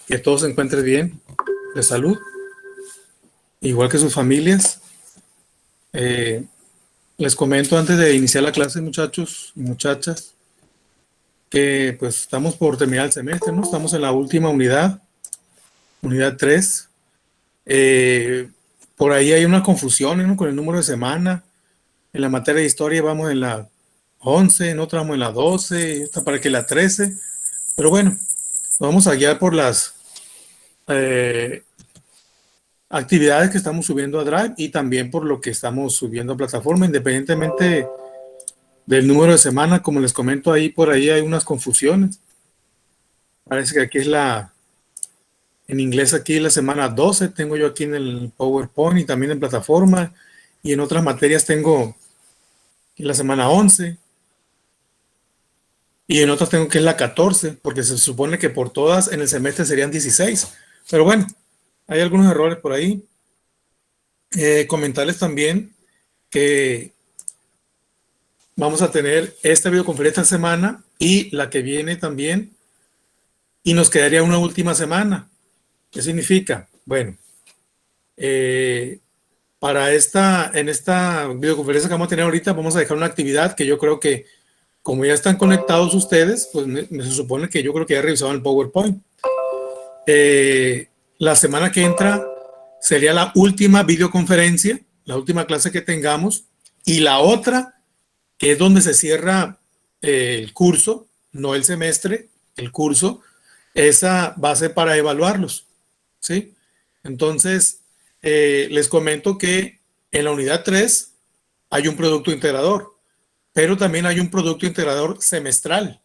que todos se encuentren bien, de salud, igual que sus familias. Les comento antes de iniciar la clase, muchachos y muchachas, que pues estamos por terminar el semestre, ¿no? Estamos en la última unidad 3. Por ahí hay una confusión, ¿no?, con el número de semana. En la materia de historia vamos en la 11, en otra vamos en la 12, y esta para que la 13. Pero bueno, vamos a guiar por las actividades que estamos subiendo a Drive y también por lo que estamos subiendo a plataforma, independientemente del número de semana. Como les comento, ahí por ahí hay unas confusiones. Parece que aquí es en inglés aquí la semana 12, tengo yo aquí en el PowerPoint y también en plataforma, y en otras materias tengo la semana 11 y en otras tengo que es la 14, porque se supone que por todas en el semestre serían 16. Pero bueno, hay algunos errores por ahí. Comentarles también que vamos a tener esta videoconferencia esta semana y la que viene también, y nos quedaría una última semana. ¿Qué significa? Bueno, en esta videoconferencia que vamos a tener ahorita, vamos a dejar una actividad que yo creo que, como ya están conectados ustedes, pues se supone que yo creo que ya revisaron el PowerPoint. La semana que entra sería la última videoconferencia, la última clase que tengamos, y la otra, que es donde se cierra el curso, no el semestre, el curso, esa va a ser para evaluarlos, ¿sí? Entonces, les comento que en la unidad 3 hay un producto integrador, pero también hay un producto integrador semestral.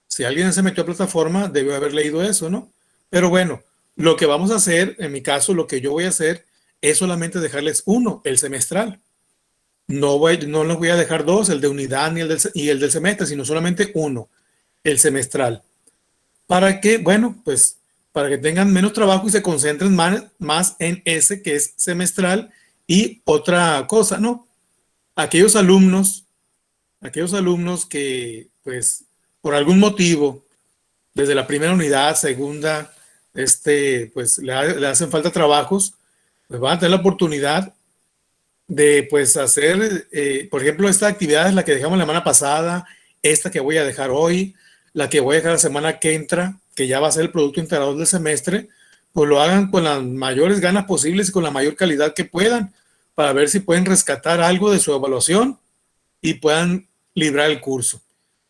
Si alguien se metió a plataforma, debe haber leído eso, ¿no? Pero bueno, lo que vamos a hacer, en mi caso, lo que yo voy a hacer es solamente dejarles uno, el semestral. No les voy a dejar dos, el de unidad y el del semestre, sino solamente uno, el semestral. Para que, bueno, pues para que tengan menos trabajo y se concentren más en ese que es semestral. Y otra cosa, ¿no? Aquellos alumnos que, pues, por algún motivo, desde la primera unidad, segunda, pues le hacen falta trabajos, pues van a tener la oportunidad de, pues, hacer, por ejemplo, esta actividad es la que dejamos la semana pasada, esta que voy a dejar hoy, la que voy a dejar la semana que entra, que ya va a ser el producto integrador del semestre, pues lo hagan con las mayores ganas posibles y con la mayor calidad que puedan, para ver si pueden rescatar algo de su evaluación y puedan librar el curso.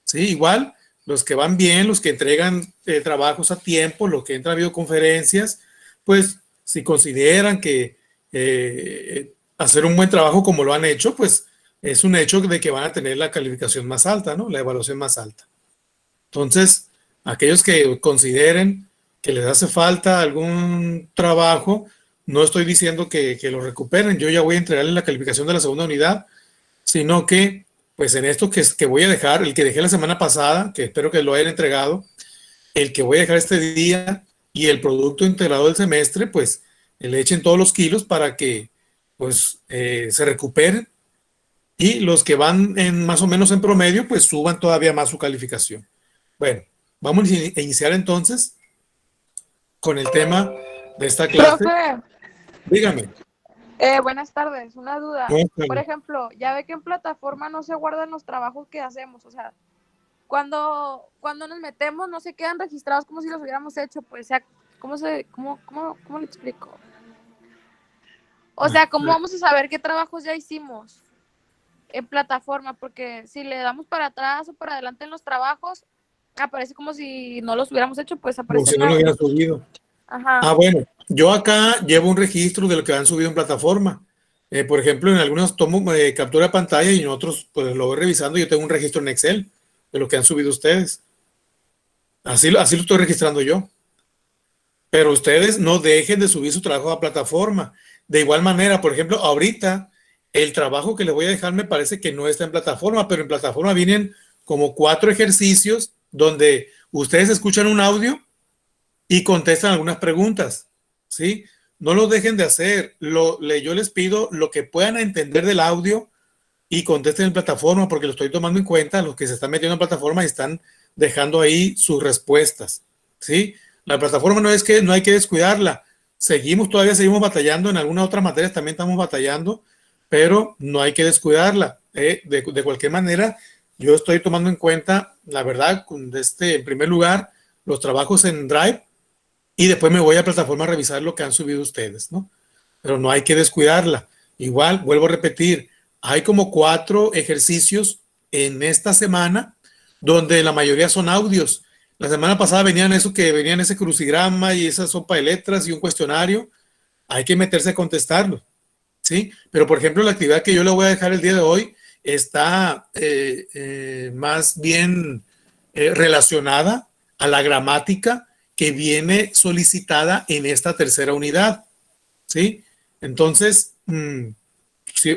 ¿Sí? Igual, los que van bien, los que entregan trabajos a tiempo, los que entran a videoconferencias, pues si consideran que hacer un buen trabajo como lo han hecho, pues es un hecho de que van a tener la calificación más alta, ¿no? La evaluación más alta. Entonces, aquellos que consideren que les hace falta algún trabajo, no estoy diciendo que lo recuperen, yo ya voy a entregarles la calificación de la segunda unidad, sino que, pues en esto que voy a dejar, el que dejé la semana pasada, que espero que lo hayan entregado, el que voy a dejar este día y el producto integrado del semestre, pues le echen todos los kilos para que, pues, se recuperen, y los que van más o menos en promedio, pues suban todavía más su calificación. Bueno, vamos a iniciar entonces con el tema de esta clase. Profe, Dígame. buenas tardes, una duda. Por ejemplo, ya ve que en plataforma no se guardan los trabajos que hacemos, o sea, cuando nos metemos no se quedan registrados como si los hubiéramos hecho, pues, o sea, ¿cómo le explico? O sea, ¿cómo vamos a saber qué trabajos ya hicimos en plataforma? Porque si le damos para atrás o para adelante en los trabajos, aparece como si no los hubiéramos hecho, pues aparece. Como si no lo hubieran subido. Ajá. Bueno, yo acá llevo un registro de lo que han subido en plataforma. Por ejemplo, en algunos tomo captura de pantalla y en otros, pues lo voy revisando. Yo tengo un registro en Excel de lo que han subido ustedes. Así lo estoy registrando yo. Pero ustedes no dejen de subir su trabajo a plataforma. De igual manera, por ejemplo, ahorita el trabajo que les voy a dejar me parece que no está en plataforma, pero en plataforma vienen como 4 ejercicios donde ustedes escuchan un audio y contestan algunas preguntas, ¿sí? No lo dejen de hacer. Yo les pido lo que puedan entender del audio y contesten en plataforma, porque lo estoy tomando en cuenta, los que se están metiendo en plataforma y están dejando ahí sus respuestas, ¿sí? La plataforma no es que no hay que descuidarla. Todavía seguimos batallando. En algunas otras materias también estamos batallando, pero no hay que descuidarla. De cualquier manera, yo estoy tomando en cuenta, la verdad, en primer lugar, los trabajos en Drive y después me voy a plataforma a revisar lo que han subido ustedes, ¿no? Pero no hay que descuidarla. Igual, vuelvo a repetir, hay como 4 ejercicios en esta semana donde la mayoría son audios. La semana pasada venían ese crucigrama y esa sopa de letras y un cuestionario. Hay que meterse a contestarlo, ¿sí? Pero, por ejemplo, la actividad que yo le voy a dejar el día de hoy está más bien relacionada a la gramática que viene solicitada en esta tercera unidad, ¿sí? Entonces, si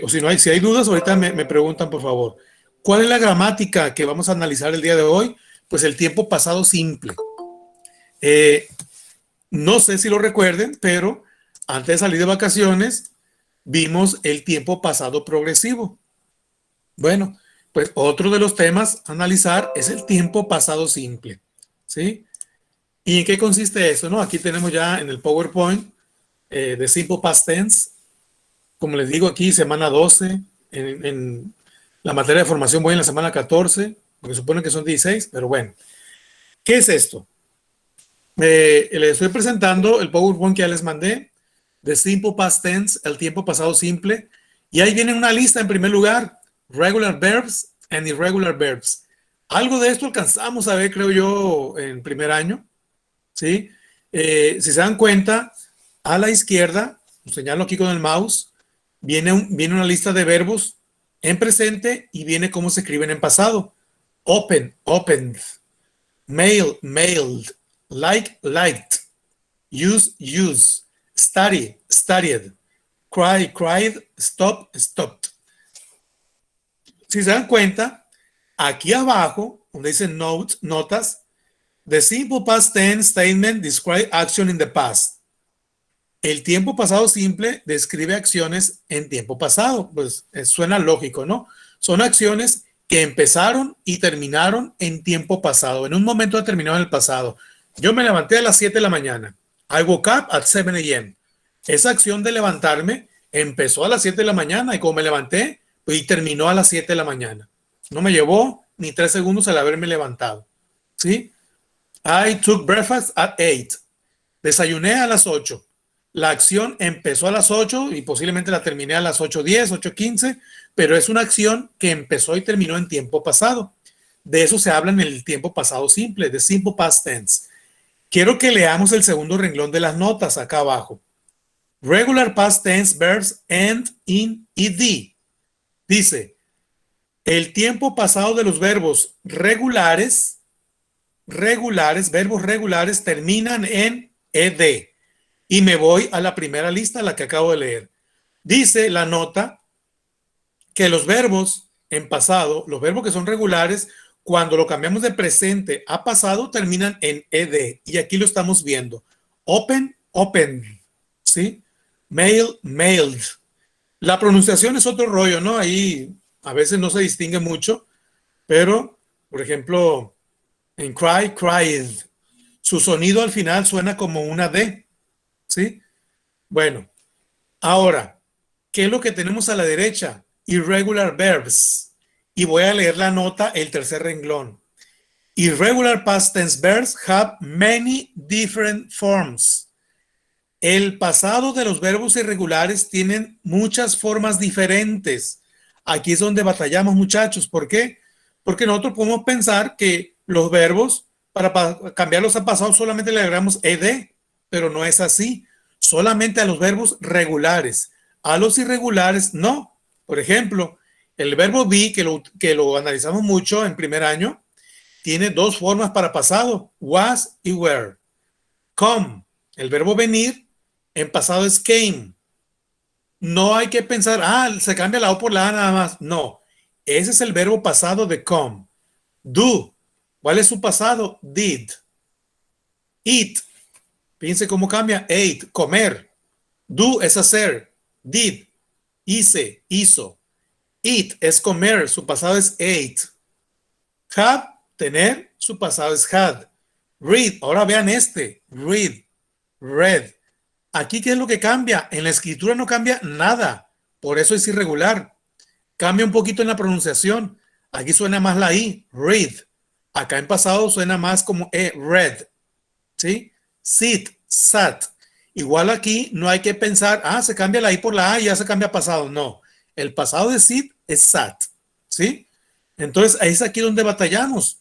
hay dudas, ahorita me preguntan, por favor. ¿Cuál es la gramática que vamos a analizar el día de hoy? Pues el tiempo pasado simple. No sé si lo recuerden, pero antes de salir de vacaciones vimos el tiempo pasado progresivo. Bueno, pues otro de los temas a analizar es el tiempo pasado simple, ¿sí? ¿Y en qué consiste eso? ¿No? Aquí tenemos ya en el PowerPoint de Simple Past Tense. Como les digo aquí, semana 12. En la materia de formación voy en la semana 14, porque supone que son 16, pero bueno. ¿Qué es esto? Les estoy presentando el PowerPoint que ya les mandé de Simple Past Tense, el tiempo pasado simple. Y ahí viene una lista en primer lugar, regular verbs and irregular verbs. Algo de esto alcanzamos a ver, creo yo, en primer año, ¿sí? Si se dan cuenta, a la izquierda, lo señalo aquí con el mouse, viene una lista de verbos en presente y viene cómo se escriben en pasado. Open, opened, mail, mailed, like, liked, use, use, study, studied, cry, cried, stop, stopped. Si se dan cuenta, aquí abajo, donde dice notes, notas, the simple past tense statement describe action in the past. El tiempo pasado simple describe acciones en tiempo pasado. Pues suena lógico, ¿no? Son acciones que empezaron y terminaron en tiempo pasado, en un momento determinado en el pasado. Yo me levanté a las 7 de la mañana. I woke up at 7 a.m. Esa acción de levantarme empezó a las 7 de la mañana y como me levanté, pues, y terminó a las 7 de la mañana. No me llevó ni 3 segundos al haberme levantado. ¿Sí? I took breakfast at 8. Desayuné a las 8. La acción empezó a las 8 y posiblemente la terminé a las 8:10, 8:15, pero es una acción que empezó y terminó en tiempo pasado. De eso se habla en el tiempo pasado simple, de simple past tense. Quiero que leamos el segundo renglón de las notas acá abajo. Regular past tense verbs end in ed. Dice, el tiempo pasado de los verbos regulares, verbos regulares terminan en ed. Y me voy a la primera lista, la que acabo de leer. Dice la nota que los verbos en pasado, los verbos que son regulares, cuando lo cambiamos de presente a pasado, terminan en ed. Y aquí lo estamos viendo. Open, open. ¿Sí? Mail, mailed. La pronunciación es otro rollo, ¿no? Ahí a veces no se distingue mucho, pero, por ejemplo, en cry, cried. Su sonido al final suena como una D. ¿Sí? Bueno, ahora, ¿qué es lo que tenemos a la derecha? Irregular verbs. Y voy a leer la nota, el tercer renglón. Irregular past tense verbs have many different forms. El pasado de los verbos irregulares tienen muchas formas diferentes. Aquí es donde batallamos, muchachos. ¿Por qué? Porque nosotros podemos pensar que los verbos, para cambiarlos a pasado, solamente le agregamos ed, pero no es así. Solamente a los verbos regulares. A los irregulares, no. Por ejemplo, el verbo be, que lo analizamos mucho en primer año, tiene 2 formas para pasado, was y were. Come, el verbo venir, en pasado es came. No hay que pensar, se cambia la O por la A nada más. No, ese es el verbo pasado de come. Do, ¿cuál es su pasado? Did. Eat, fíjense cómo cambia. Ate, comer. Do es hacer. Did, hice, hizo. Eat es comer, su pasado es ate. Have, tener, su pasado es had. read. Ahora vean read, read. Aquí, ¿qué es lo que cambia? En la escritura no cambia nada, por eso es irregular. Cambia un poquito en la pronunciación. Aquí suena más la I, read. Acá en pasado suena más como read. ¿Sí? Sit, sat. Igual aquí no hay que pensar, se cambia la I por la A y ya se cambia pasado. No, el pasado de sit es sat. ¿Sí? Entonces, ahí es aquí donde batallamos.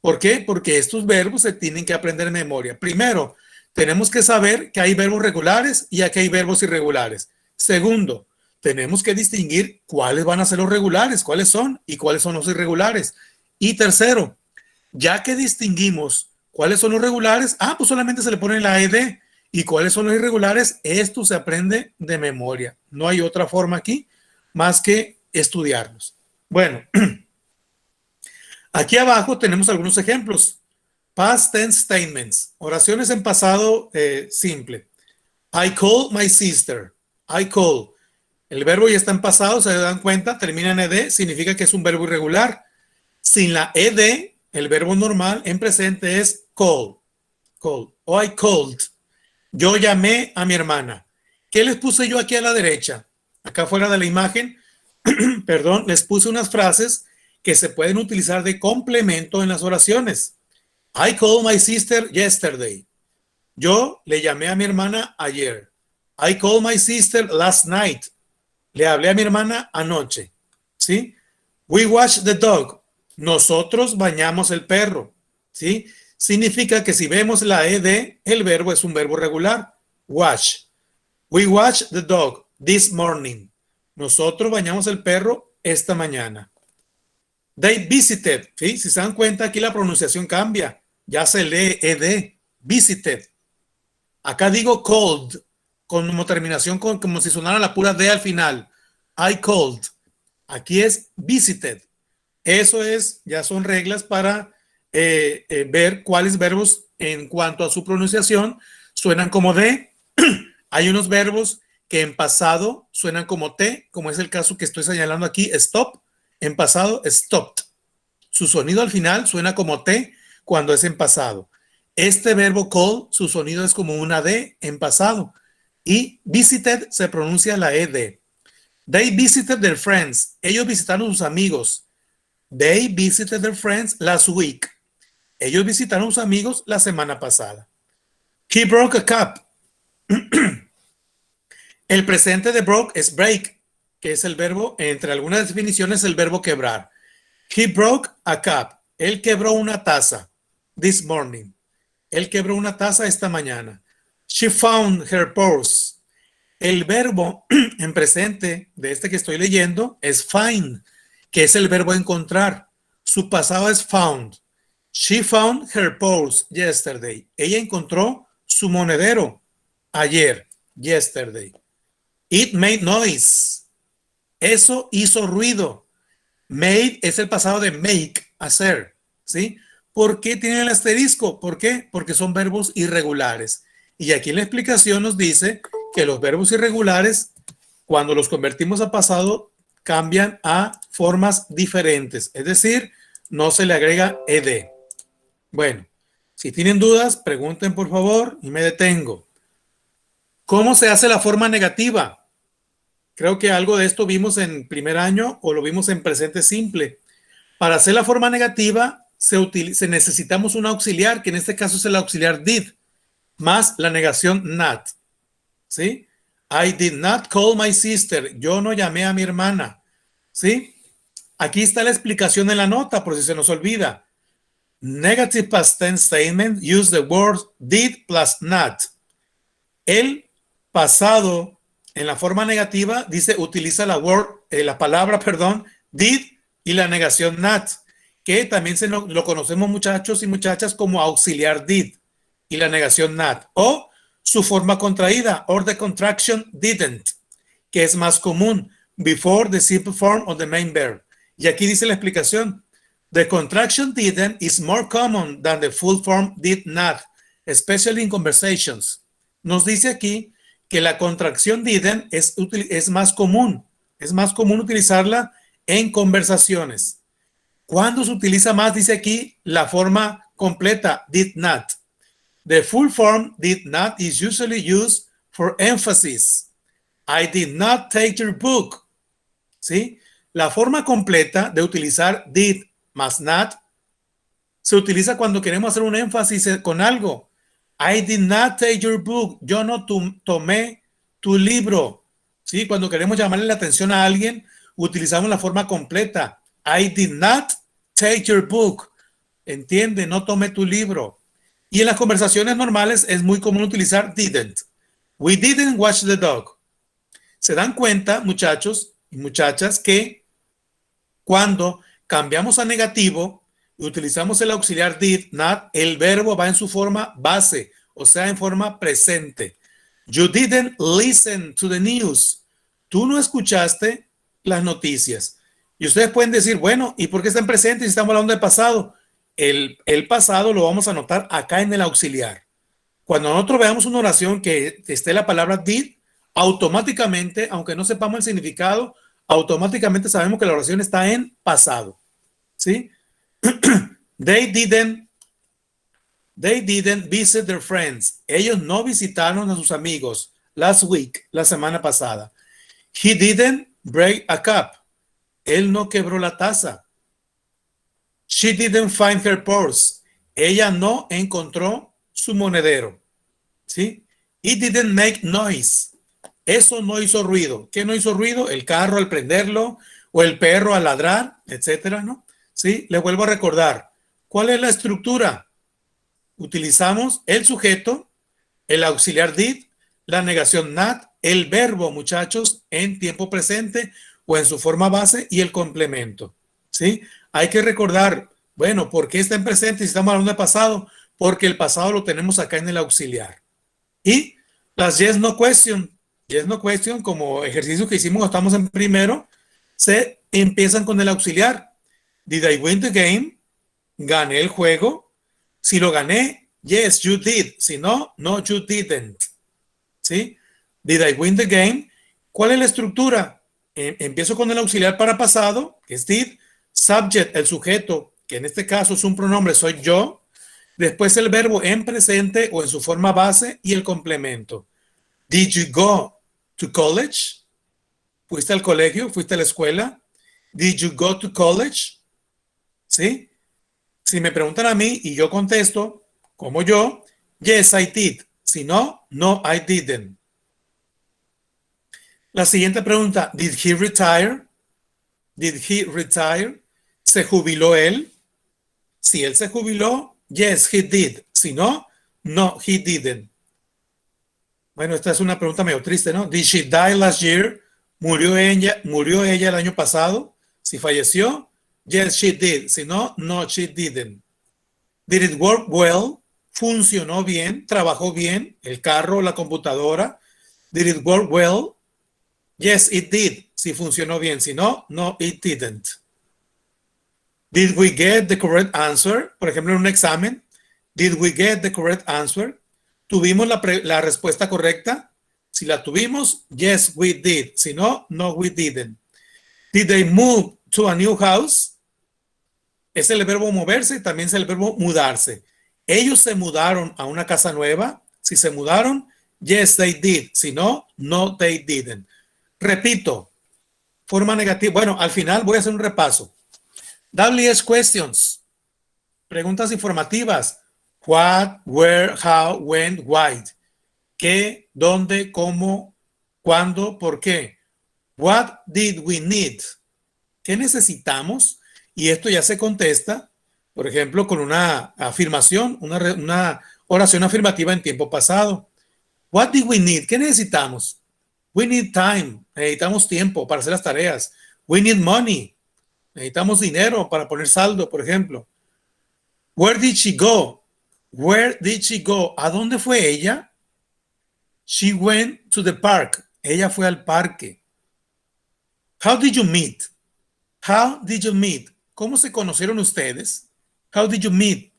¿Por qué? Porque estos verbos se tienen que aprender en memoria. Primero, tenemos que saber que hay verbos regulares y aquí hay verbos irregulares. Segundo, tenemos que distinguir cuáles van a ser los regulares, cuáles son y cuáles son los irregulares. Y tercero, ya que distinguimos cuáles son los regulares, pues solamente se le pone la ed. Y cuáles son los irregulares, esto se aprende de memoria. No hay otra forma aquí más que estudiarlos. Bueno, aquí abajo tenemos algunos ejemplos. Past tense statements, oraciones en pasado simple. I call my sister. I call. El verbo ya está en pasado, se dan cuenta, termina en ed, significa que es un verbo irregular. Sin la ed, el verbo normal en presente es call. Call. O I called. Yo llamé a mi hermana. ¿Qué les puse yo aquí a la derecha? Acá fuera de la imagen, perdón, les puse unas frases que se pueden utilizar de complemento en las oraciones. I called my sister yesterday. Yo le llamé a mi hermana ayer. I called my sister last night. Le hablé a mi hermana anoche. ¿Sí? We watched the dog. Nosotros bañamos el perro. ¿Sí? Significa que si vemos la ed, el verbo es un verbo regular. Watch. We watched the dog this morning. Nosotros bañamos el perro esta mañana. They visited. ¿Sí? Si se dan cuenta, aquí la pronunciación cambia. Ya se lee ed. Visited. Acá digo called, como terminación, como si sonara la pura D al final. I called. Aquí es visited. Eso es, ya son reglas para ver cuáles verbos en cuanto a su pronunciación suenan como D. Hay unos verbos que en pasado suenan como T, como es el caso que estoy señalando aquí, stop. En pasado, stopped. Su sonido al final suena como T cuando es en pasado. Este verbo call, su sonido es como una D en pasado. Y visited se pronuncia la ED. They visited their friends. Ellos visitaron a sus amigos. They visited their friends last week. Ellos visitaron a sus amigos la semana pasada. He broke a cup. El presente de broke es break, que es el verbo, entre algunas definiciones, el verbo quebrar. He broke a cup. Él quebró una taza. This morning. Él quebró una taza esta mañana. She found her purse. El verbo en presente de este que estoy leyendo es find, que es el verbo encontrar. Su pasado es found. She found her purse yesterday. Ella encontró su monedero ayer, yesterday. It made noise. Eso hizo ruido. Made es el pasado de make, hacer, ¿sí? ¿Por qué tiene el asterisco? ¿Por qué? Porque son verbos irregulares. Y aquí en la explicación nos dice que los verbos irregulares, cuando los convertimos a pasado, cambian a formas diferentes. Es decir, no se le agrega ed. Bueno, si tienen dudas, pregunten por favor y me detengo. ¿Cómo se hace la forma negativa? Creo que algo de esto vimos en primer año o lo vimos en presente simple. Para hacer la forma negativa, necesitamos un auxiliar, que en este caso es el auxiliar did, más la negación not. ¿Sí? I did not call my sister. Yo no llamé a mi hermana. ¿Sí? Aquí está la explicación en la nota, por si se nos olvida. Negative past tense statement use the word did plus not. El pasado en la forma negativa dice utiliza la palabra did y la negación not, que también lo conocemos muchachos y muchachas como auxiliar did y la negación not, o su forma contraída, or the contraction didn't, que es más común, before the simple form of the main verb. Y aquí dice la explicación. The contraction didn't is more common than the full form did not, especially in conversations. Nos dice aquí que la contracción didn't es más común. Es más común utilizarla en conversaciones. ¿Cuándo se utiliza más? Dice aquí la forma completa, did not. The full form did not is usually used for emphasis. I did not take your book. ¿Sí? La forma completa de utilizar did más not se utiliza cuando queremos hacer un énfasis con algo. I did not take your book. Yo no tomé tu libro. ¿Sí? Cuando queremos llamarle la atención a alguien, utilizamos la forma completa. I did not take your book. Entiende, no tomé tu libro. Y en las conversaciones normales es muy común utilizar didn't. We didn't watch the dog. Se dan cuenta, muchachos y muchachas, que cuando cambiamos a negativo y utilizamos el auxiliar did not, el verbo va en su forma base, o sea, en forma presente. You didn't listen to the news. Tú no escuchaste las noticias. Y ustedes pueden decir, bueno, ¿y por qué están presentes si estamos hablando del pasado? El pasado lo vamos a anotar acá en el auxiliar. Cuando nosotros veamos una oración que esté la palabra did, automáticamente, aunque no sepamos el significado, automáticamente sabemos que la oración está en pasado. ¿Sí? They didn't visit their friends. Ellos no visitaron a sus amigos last week, la semana pasada. He didn't break a cup. Él no quebró la taza. She didn't find her purse. Ella no encontró su monedero. ¿Sí? It didn't make noise. Eso no hizo ruido. ¿Qué no hizo ruido? El carro al prenderlo o el perro al ladrar, etcétera, ¿no? ¿Sí? Les vuelvo a recordar. ¿Cuál es la estructura? Utilizamos el sujeto, el auxiliar did, la negación not, el verbo, muchachos, en tiempo presente o en su forma base y el complemento. ¿Sí? Hay que recordar, bueno, ¿por qué está en presente si estamos hablando de pasado? Porque el pasado lo tenemos acá en el auxiliar. Y las yes, no question, como ejercicios que hicimos, estamos en primero, se empiezan con el auxiliar. Did I win the game? ¿Gané el juego? Si lo gané, yes, you did. Si no, no, you didn't. ¿Sí? Did I win the game? ¿Cuál es la estructura? Empiezo con el auxiliar para pasado, que es did. Subject, el sujeto, que en este caso es un pronombre, soy yo. Después el verbo en presente o en su forma base y el complemento. Did you go to college? ¿Fuiste al colegio? ¿Fuiste a la escuela? Did you go to college? ¿Sí? Si me preguntan a mí y yo contesto, como yo, yes, I did. Si no, no, I didn't. La siguiente pregunta, did he retire? Did he retire? ¿Se jubiló él? Si él se jubiló, yes, he did. Si no, no, he didn't. Bueno, esta es una pregunta medio triste, ¿no? Did she die last year? ¿Murió ella el año pasado? Si falleció, yes, she did. Si no, no, she didn't. Did it work well? ¿Funcionó bien? ¿Trabajó bien? ¿El carro, la computadora? Did it work well? Yes, it did. Si funcionó bien. Si no, no, it didn't. Did we get the correct answer? Por ejemplo, en un examen. Did we get the correct answer? ¿Tuvimos la respuesta correcta? Si la tuvimos, yes, we did. Si no, no, we didn't. Did they move to a new house? Es el verbo moverse, también es el verbo mudarse. Ellos se mudaron a una casa nueva. Si se mudaron, yes, they did. Si no, no, they didn't. Repito, forma negativa. Bueno, al final voy a hacer un repaso. WS questions. Preguntas informativas. What, where, how, when, why. ¿Qué, dónde, cómo, cuándo, por qué? What did we need? ¿Qué necesitamos? Y esto ya se contesta, por ejemplo, con una afirmación, una oración afirmativa en tiempo pasado. What did we need? ¿Qué necesitamos? We need time. Necesitamos tiempo para hacer las tareas. We need money. Necesitamos dinero para poner saldo, por ejemplo. Where did she go? Where did she go? ¿A dónde fue ella? She went to the park. Ella fue al parque. How did you meet? How did you meet? ¿Cómo se conocieron ustedes? How did you meet?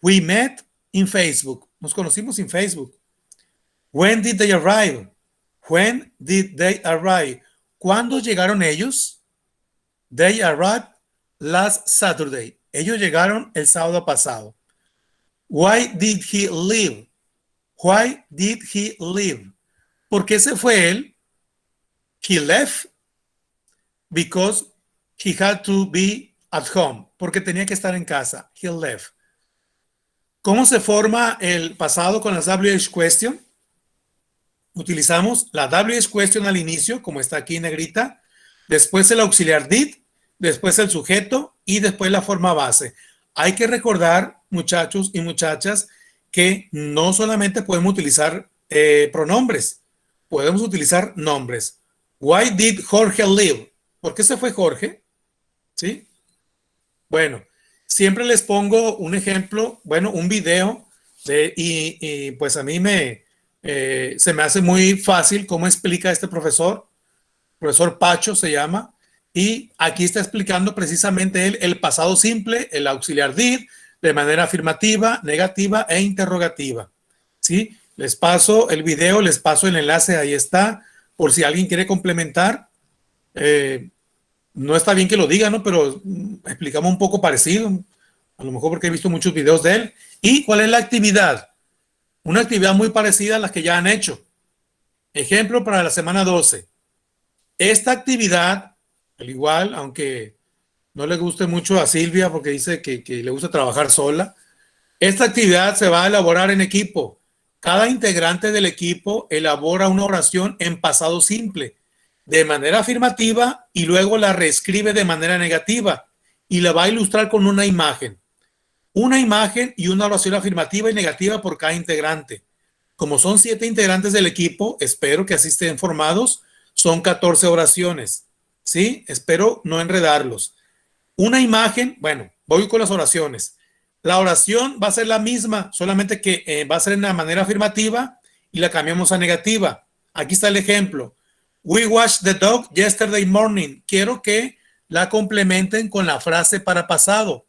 We met in Facebook. Nos conocimos en Facebook. When did they arrive? When did they arrive? ¿Cuándo llegaron ellos? They arrived last Saturday. Ellos llegaron el sábado pasado. Why did he leave? Why did he leave? ¿Por qué se fue él? He left because he had to be at home. Porque tenía que estar en casa. He left. ¿Cómo se forma el pasado con las WH question? Utilizamos la WH question al inicio, como está aquí en negrita, después el auxiliar did, después el sujeto y después la forma base. Hay que recordar, muchachos y muchachas, que no solamente podemos utilizar pronombres, podemos utilizar nombres. Why did Jorge leave? ¿Por qué se fue Jorge? ¿Sí? Bueno, siempre les pongo un ejemplo, bueno, un video, y pues a mí se me hace muy fácil cómo explica este profesor Pacho se llama, y aquí está explicando precisamente él el pasado simple, el auxiliar did, de manera afirmativa, negativa e interrogativa. ¿Sí? Les paso el video, les paso el enlace, ahí está, por si alguien quiere complementar. No está bien que lo diga, ¿no? Pero explicamos un poco parecido, a lo mejor porque he visto muchos videos de él. ¿Y cuál es la actividad? Una actividad muy parecida a las que ya han hecho. Ejemplo para la semana 12. Esta actividad, al igual, aunque no le guste mucho a Silvia porque dice que le gusta trabajar sola, esta actividad se va a elaborar en equipo. Cada integrante del equipo elabora una oración en pasado simple, de manera afirmativa, y luego la reescribe de manera negativa y la va a ilustrar con una imagen. Una imagen y una oración afirmativa y negativa por cada integrante. Como son 7 integrantes del equipo, espero que así estén formados, son 14 oraciones. ¿Sí? Espero no enredarlos. Una imagen, bueno, voy con las oraciones. La oración va a ser la misma, solamente que va a ser en la manera afirmativa y la cambiamos a negativa. Aquí está el ejemplo. We watched the dog yesterday morning. Quiero que la complementen con la frase para pasado.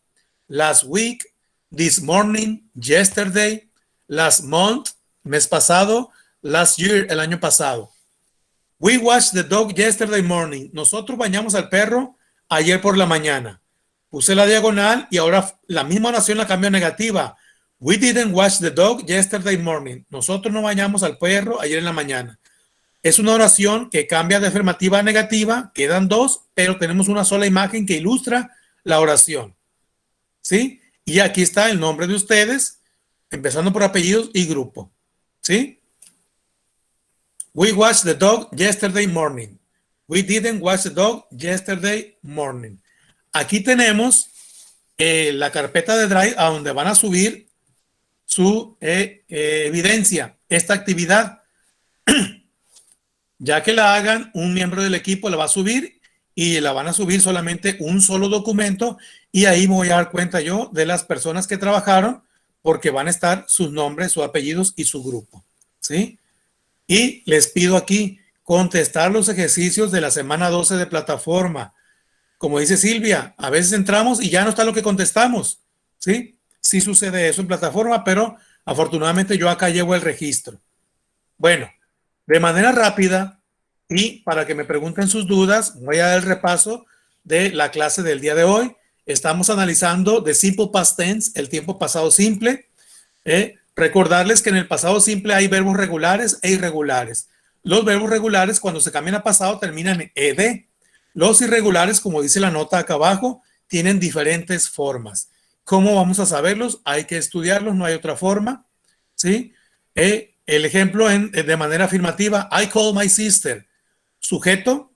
Last week, this morning, yesterday, last month, mes pasado, last year, el año pasado. We watched the dog yesterday morning. Nosotros bañamos al perro ayer por la mañana. Puse la diagonal y ahora la misma oración la cambio a negativa. We didn't watch the dog yesterday morning. Nosotros no bañamos al perro ayer en la mañana. Es una oración que cambia de afirmativa a negativa. Quedan 2, pero tenemos una sola imagen que ilustra la oración. ¿Sí? Y aquí está el nombre de ustedes, empezando por apellidos y grupo. ¿Sí? We watched the dog yesterday morning. We didn't watch the dog yesterday morning. Aquí tenemos la carpeta de Drive a donde van a subir su evidencia, esta actividad. Ya que la hagan, un miembro del equipo la va a subir y la van a subir solamente un solo documento, y ahí me voy a dar cuenta yo de las personas que trabajaron, porque van a estar sus nombres, sus apellidos y su grupo. ¿Sí? Y les pido aquí contestar los ejercicios de la semana 12 de plataforma. Como dice Silvia, a veces entramos y ya no está lo que contestamos. ¿Sí? Sí sucede eso en plataforma, pero afortunadamente yo acá llevo el registro. Bueno, de manera rápida y para que me pregunten sus dudas, voy a dar el repaso de la clase del día de hoy. Estamos analizando the simple past tense, el tiempo pasado simple. Recordarles que en el pasado simple hay verbos regulares e irregulares. Los verbos regulares, cuando se cambian a pasado, terminan en ed. Los irregulares, como dice la nota acá abajo, tienen diferentes formas. ¿Cómo vamos a saberlos? Hay que estudiarlos, no hay otra forma. ¿Sí? El ejemplo de manera afirmativa, I call my sister. Sujeto,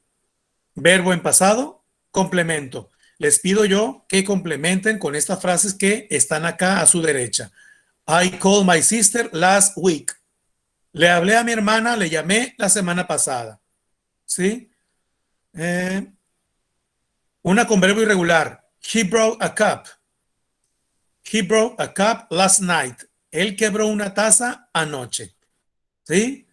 verbo en pasado, complemento. Les pido yo que complementen con estas frases que están acá a su derecha. I called my sister last week. Le hablé a mi hermana, le llamé la semana pasada. ¿Sí? Una con verbo irregular. He broke a cup. He broke a cup last night. Él quebró una taza anoche. ¿Sí?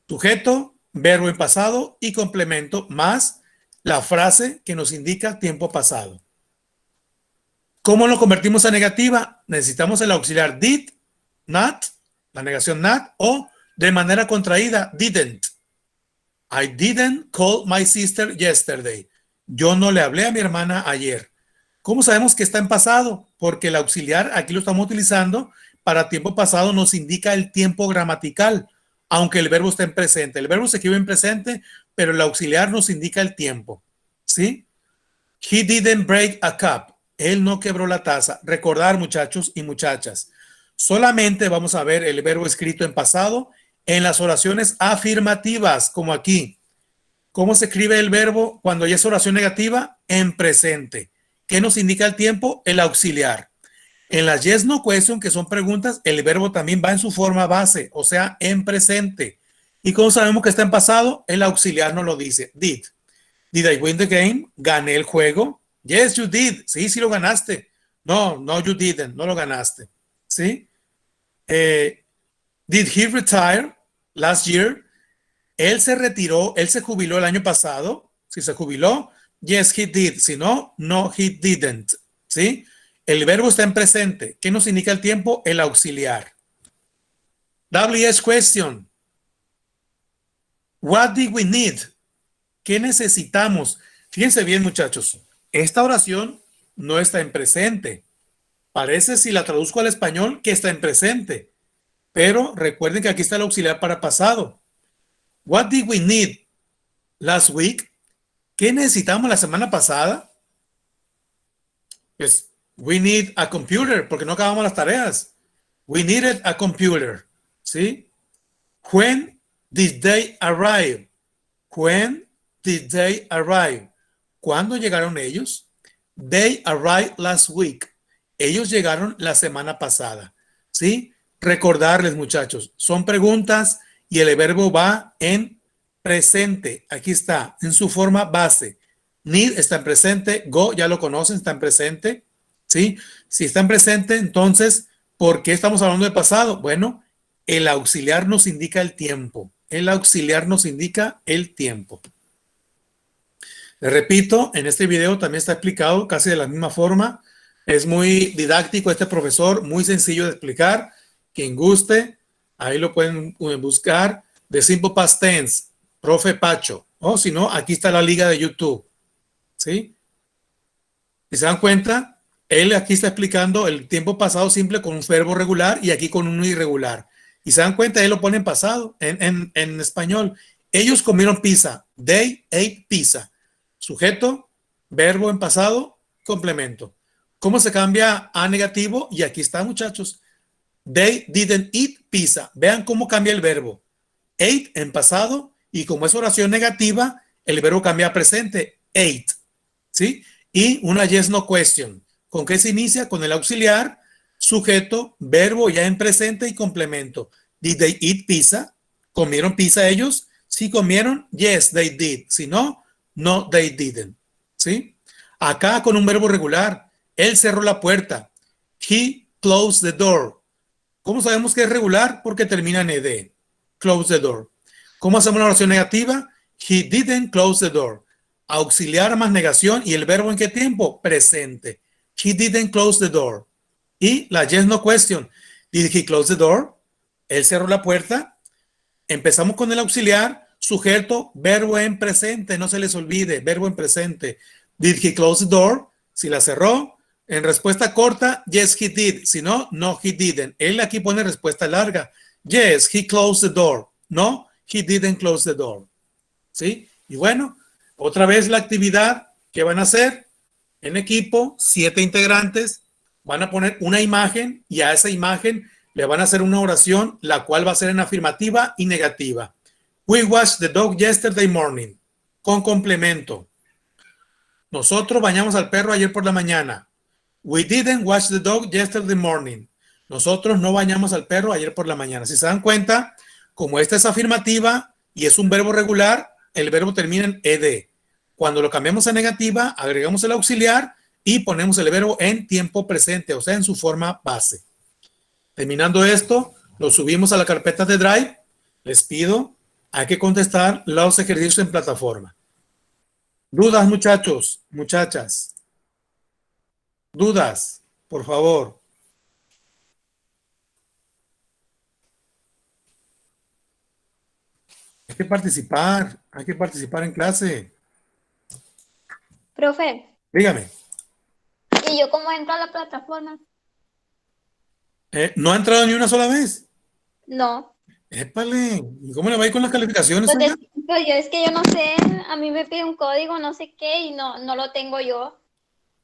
Sujeto, verbo en pasado y complemento más la frase que nos indica tiempo pasado. ¿Cómo lo convertimos a negativa? Necesitamos el auxiliar did, not, la negación not, o de manera contraída, didn't. I didn't call my sister yesterday. Yo no le hablé a mi hermana ayer. ¿Cómo sabemos que está en pasado? Porque el auxiliar aquí lo estamos utilizando para tiempo pasado, nos indica el tiempo gramatical, aunque el verbo esté en presente. El verbo se escribe en presente, pero el auxiliar nos indica el tiempo. ¿Sí? He didn't break a cup. Él no quebró la taza. Recordar, muchachos y muchachas, solamente vamos a ver el verbo escrito en pasado en las oraciones afirmativas, como aquí. ¿Cómo se escribe el verbo cuando ya es oración negativa? En presente. ¿Qué nos indica el tiempo? El auxiliar. En las yes no question, que son preguntas, el verbo también va en su forma base, o sea, en presente. ¿Y cómo sabemos que está en pasado? El auxiliar nos lo dice. Did. Did I win the game? ¿Gané el juego? Yes, you did. Sí, sí lo ganaste. No, no, you didn't. No lo ganaste. ¿Sí? Did he retire last year? Él se retiró, él se jubiló el año pasado. Si se jubiló, yes, he did. Si no, no, he didn't. ¿Sí? El verbo está en presente. ¿Qué nos indica el tiempo? El auxiliar. WS question. What did we need? ¿Qué necesitamos? Fíjense bien, muchachos. Esta oración no está en presente. Parece, si la traduzco al español, que está en presente. Pero recuerden que aquí está el auxiliar para pasado. What did we need last week? ¿Qué necesitamos la semana pasada? Pues, we need a computer, porque no acabamos las tareas. We needed a computer. ¿Sí? When did they arrive? When did they arrive? ¿Cuándo llegaron ellos? They arrived last week. Ellos llegaron la semana pasada. ¿Sí? Recordarles, muchachos, son preguntas y el verbo va en presente. Aquí está, en su forma base. Need está en presente. Go, ya lo conocen, está en presente. ¿Sí? Si está en presente, entonces, ¿por qué estamos hablando de pasado? Bueno, el auxiliar nos indica el tiempo. El auxiliar nos indica el tiempo. Les repito, en este video también está explicado casi de la misma forma. Es muy didáctico este profesor, muy sencillo de explicar. Quien guste, ahí lo pueden buscar. The Simple Past Tense, profe Pacho. O si no, aquí está la liga de YouTube. ¿Sí? Si se dan cuenta, él aquí está explicando el tiempo pasado simple con un verbo regular y aquí con uno irregular. Y se dan cuenta, él lo pone en pasado, en español. Ellos comieron pizza. They ate pizza. Sujeto, verbo en pasado, complemento. ¿Cómo se cambia a negativo? Y aquí está, muchachos. They didn't eat pizza. Vean cómo cambia el verbo. Ate en pasado y como es oración negativa, el verbo cambia a presente. Ate. ¿Sí? Y una yes no question. ¿Con qué se inicia? Con el auxiliar, sujeto, verbo ya en presente y complemento. Did they eat pizza? ¿Comieron pizza ellos? Si comieron, yes, they did. Si no, no, they didn't. ¿Sí? Acá con un verbo regular, él cerró la puerta. He closed the door. ¿Cómo sabemos que es regular? Porque termina en ed. Close the door. ¿Cómo hacemos una oración negativa? He didn't close the door. Auxiliar más negación y el verbo en qué tiempo? Presente. He didn't close the door. Y la yes no question. Did he close the door? Él cerró la puerta. Empezamos con el auxiliar, sujeto, verbo en presente, no se les olvide, verbo en presente. Did he close the door? Si la cerró, en respuesta corta, yes he did. Si no, no he didn't. Él aquí pone respuesta larga. Yes, he closed the door. No, he didn't close the door. ¿Sí? Y bueno, otra vez la actividad que van a hacer en equipo, 7 integrantes, van a poner una imagen y a esa imagen le van a hacer una oración, la cual va a ser en afirmativa y negativa. We washed the dog yesterday morning. Con complemento. Nosotros bañamos al perro ayer por la mañana. We didn't wash the dog yesterday morning. Nosotros no bañamos al perro ayer por la mañana. Si se dan cuenta, como esta es afirmativa y es un verbo regular, el verbo termina en ed. Cuando lo cambiamos a negativa, agregamos el auxiliar y ponemos el verbo en tiempo presente, o sea, en su forma base. Terminando esto, lo subimos a la carpeta de Drive. Les pido, hay que contestar los ejercicios en plataforma. ¿Dudas, muchachos, muchachas? ¿Dudas? Por favor. Hay que participar en clase. Profe. Dígame. ¿Y yo cómo entro a la plataforma? ¿No ha entrado ni una sola vez? No. Épale, ¿y cómo le va a ir con las calificaciones, Pues, oiga? es que yo no sé, a mí me pide un código, no sé qué, y no lo tengo yo.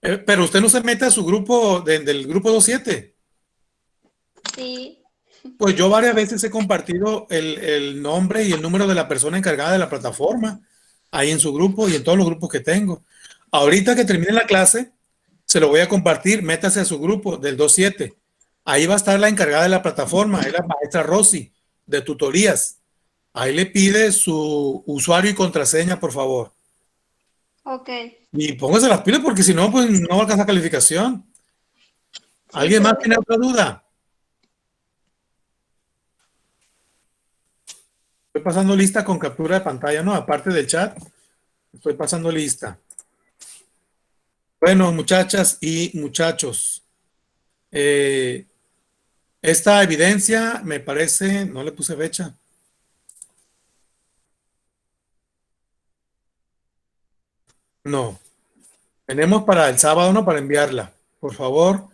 Pero usted no se mete a su grupo del grupo 27. Sí. Pues yo varias veces he compartido el nombre y el número de la persona encargada de la plataforma ahí en su grupo y en todos los grupos que tengo. Ahorita que termine la clase, se lo voy a compartir, métase a su grupo del 27. Ahí va a estar la encargada de la plataforma, es la maestra Rosy, de tutorías. Ahí le pide su usuario y contraseña, por favor. Ok. Y póngase las pilas porque si no, pues no va a alcanzar calificación. Sí, ¿Alguien más profe. tiene otra duda? Estoy pasando lista con captura de pantalla, ¿no? Aparte del chat, estoy pasando lista. Bueno, muchachas y muchachos, eh, esta evidencia me parece, no le puse fecha. No, tenemos para el sábado, ¿no? Para enviarla. Por favor,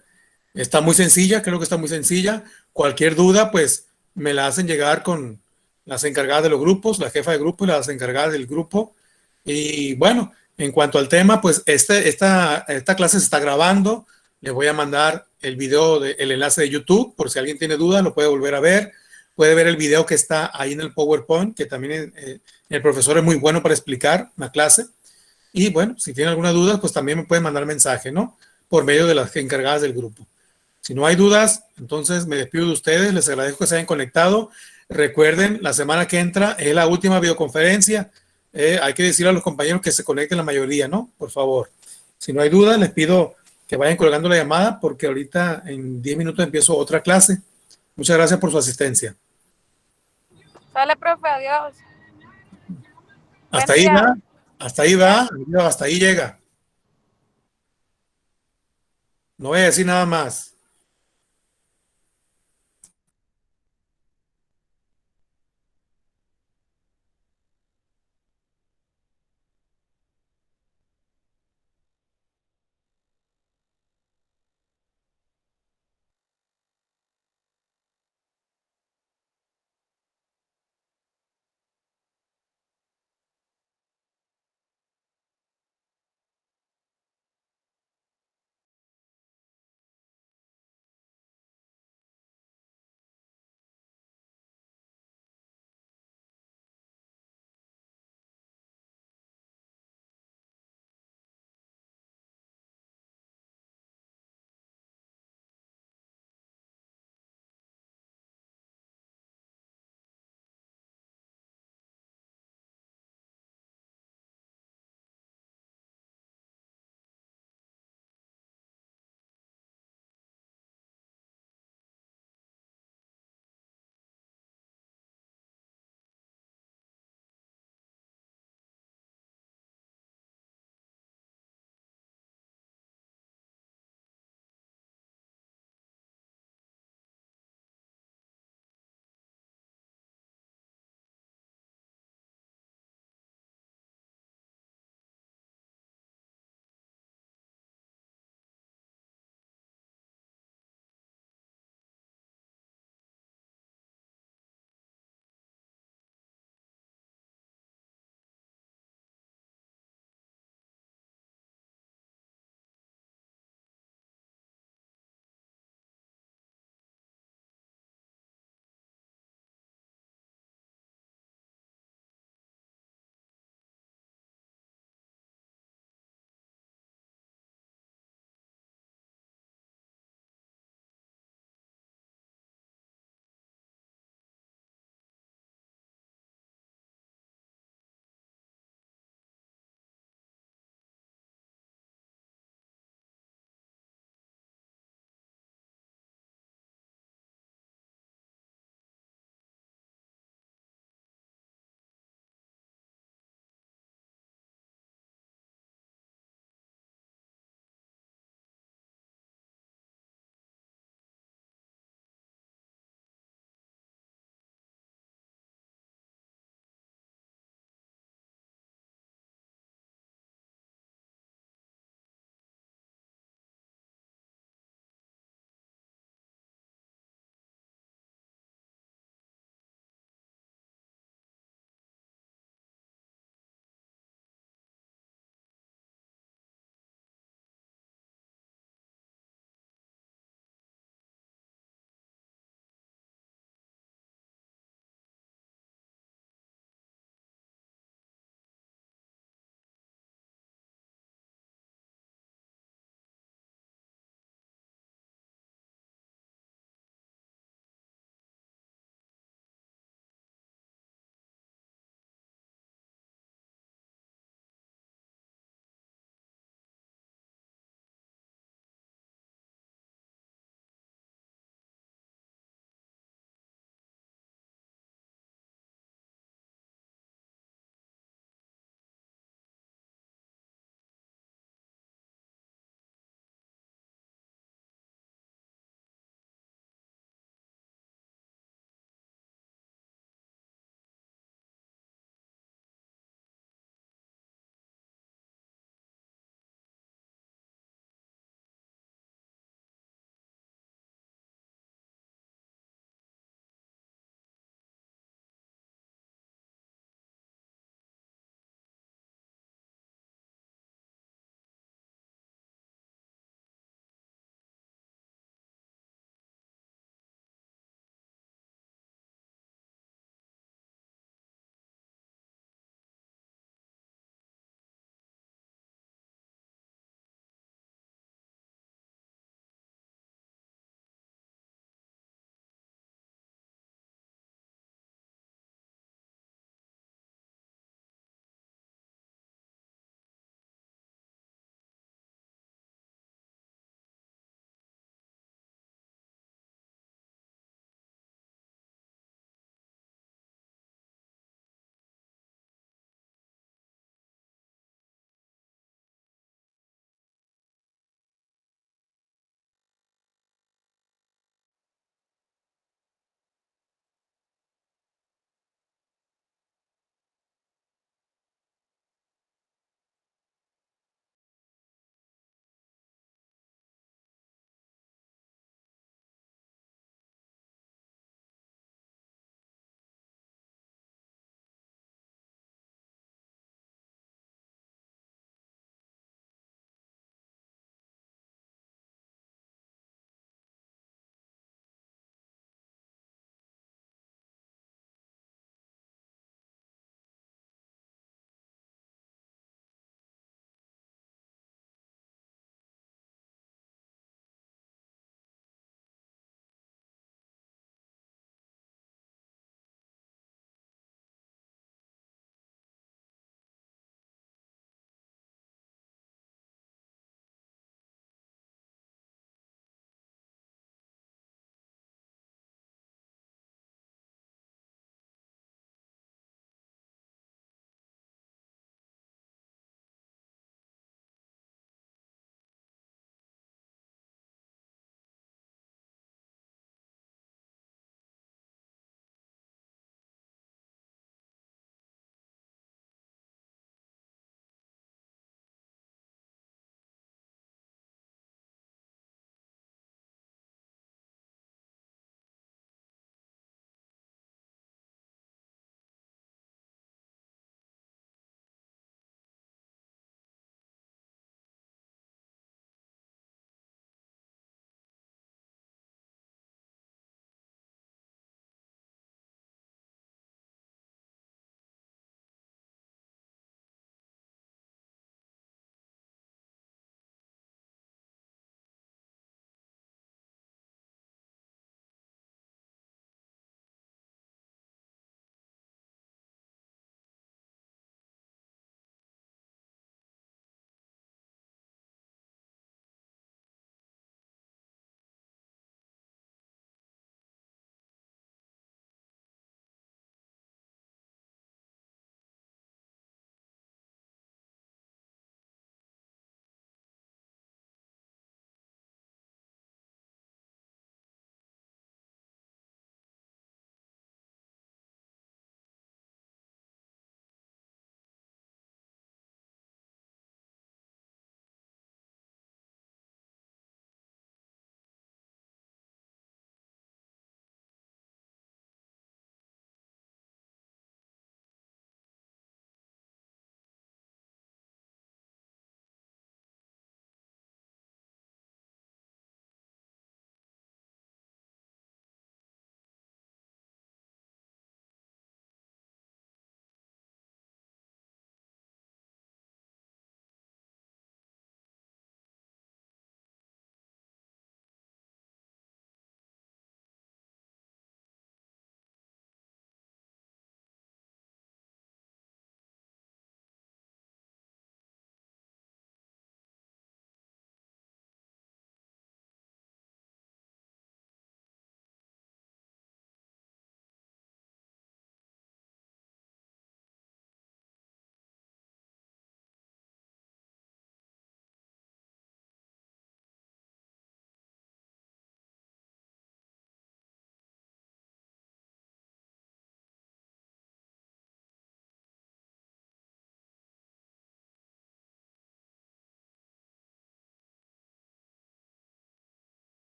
está muy sencilla, creo que está muy sencilla. Cualquier duda, pues me la hacen llegar con las encargadas de los grupos, la jefa de grupo y las encargadas del grupo. Y bueno, en cuanto al tema, pues esta clase se está grabando. Les voy a mandar el video, el enlace de YouTube, por si alguien tiene duda, lo puede volver a ver. Puede ver el video que está ahí en el PowerPoint, que también el profesor es muy bueno para explicar la clase. Y bueno, si tiene alguna duda, pues también me pueden mandar mensaje, ¿no? Por medio de las encargadas del grupo. Si no hay dudas, entonces me despido de ustedes. Les agradezco que se hayan conectado. Recuerden, la semana que entra es la última videoconferencia. Hay que decir a los compañeros que se conecten la mayoría, ¿no? Por favor. Si no hay dudas, les pido que vayan colgando la llamada porque ahorita en 10 minutos empiezo otra clase. Muchas gracias por su asistencia. Sale, profe, adiós. Buen Hasta ahí día. va, hasta ahí va, hasta ahí llega. No voy a decir nada más.